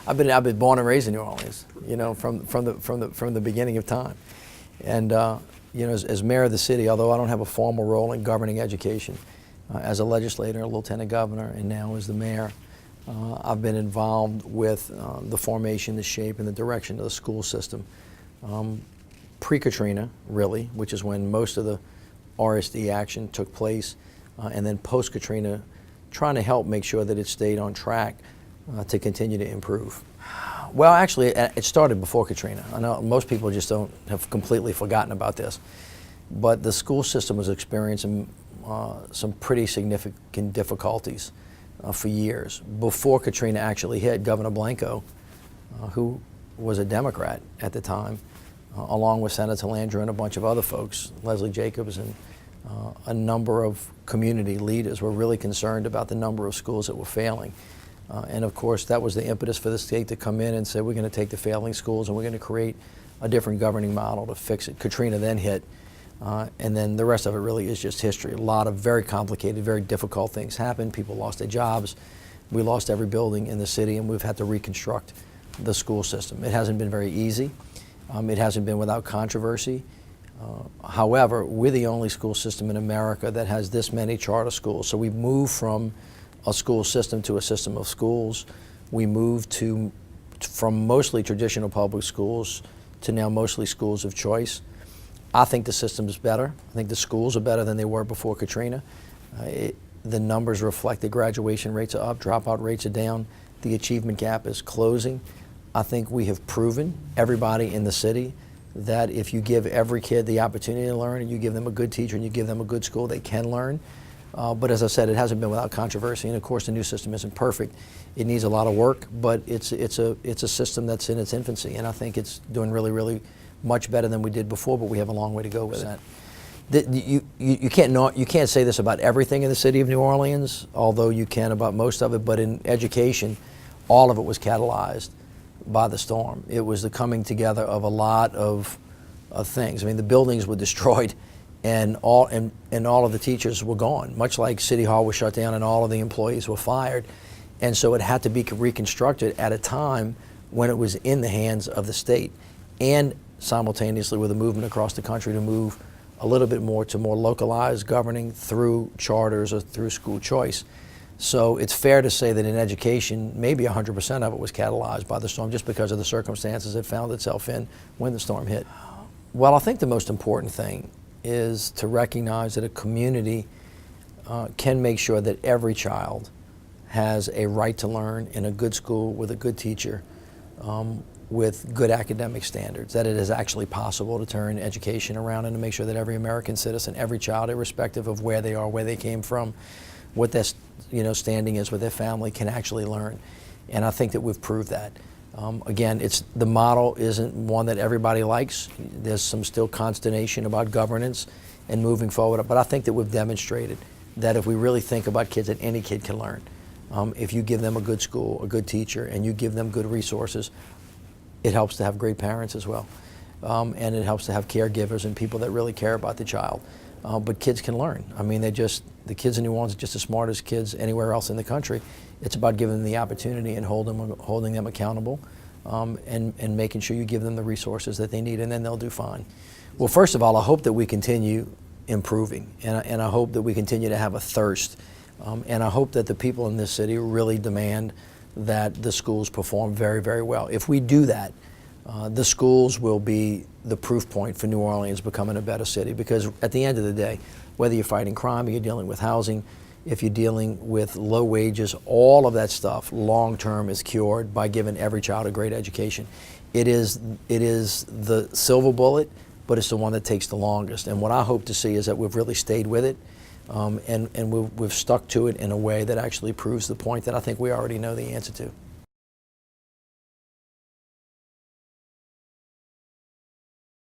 I've been born and raised in New Orleans, you know, from the beginning of time. And you know, as mayor of the city, although I don't have a formal role in governing education, as a legislator, a lieutenant governor, and now as the mayor, I've been involved with the formation, the shape, and the direction of the school system. Pre-Katrina, really, which is when most of the RSD action took place, and then post-Katrina, trying to help make sure that it stayed on track to continue to improve. Well, actually, it started before Katrina. I know most people just have completely forgotten about this, but the school system was experiencing some pretty significant difficulties for years. Before Katrina actually hit, Governor Blanco, who was a Democrat at the time, along with Senator Landrieu and a bunch of other folks, Leslie Jacobs and a number of community leaders, were really concerned about the number of schools that were failing. And of course, that was the impetus for the state to come in and say, we're going to take the failing schools and we're going to create a different governing model to fix it. Katrina then hit, and then the rest of it really is just history. A lot of very complicated, very difficult things happened. People lost their jobs. We lost every building in the city, and we've had to reconstruct the school system. It hasn't been very easy. It hasn't been without controversy. However, we're the only school system in America that has this many charter schools. So we've moved from a school system to a system of schools. We moved from mostly traditional public schools to now mostly schools of choice. I think the system is better. I think the schools are better than they were before Katrina. The numbers reflect the graduation rates are up, dropout rates are down, the achievement gap is closing. I think we have proven, everybody in the city, that if you give every kid the opportunity to learn and you give them a good teacher and you give them a good school, they can learn. But as I said, it hasn't been without controversy, and of course the new system isn't perfect. It needs a lot of work, but it's a system that's in its infancy, and I think it's doing really, really much better than we did before, but we have a long way to go with that. You can't say this about everything in the city of New Orleans, although you can about most of it, but in education, all of it was catalyzed by the storm. It was the coming together of a lot of things. I mean, the buildings were destroyed, and all of the teachers were gone, much like City Hall was shut down and all of the employees were fired. And so it had to be reconstructed at a time when it was in the hands of the state, and simultaneously with a movement across the country to move a little bit more to more localized governing through charters or through school choice. So it's fair to say that in education, maybe 100% of it was catalyzed by the storm just because of the circumstances it found itself in when the storm hit. Well, I think the most important thing is to recognize that a community can make sure that every child has a right to learn in a good school with a good teacher, with good academic standards, that it is actually possible to turn education around and to make sure that every American citizen, every child, irrespective of where they are, where they came from, what their standing is with their family, can actually learn. And I think that we've proved that. Again, the model isn't one that everybody likes. There's some still consternation about governance and moving forward, but I think that we've demonstrated that if we really think about kids, that any kid can learn. If you give them a good school, a good teacher, and you give them good resources, it helps to have great parents as well. And it helps to have caregivers and people that really care about the child. But kids can learn. I mean, the kids in New Orleans are just as smart as kids anywhere else in the country. It's about giving them the opportunity and holding them accountable, and making sure you give them the resources that they need, and then they'll do fine. Well, first of all, I hope that we continue improving, and I hope that we continue to have a thirst, and I hope that the people in this city really demand that the schools perform very, very well. If we do that, the schools will be the proof point for New Orleans becoming a better city, because at the end of the day, whether you're fighting crime or you're dealing with housing, if you're dealing with low wages, all of that stuff long-term is cured by giving every child a great education. It is the silver bullet, but it's the one that takes the longest. And what I hope to see is that we've really stayed with it, and we've stuck to it in a way that actually proves the point that I think we already know the answer to.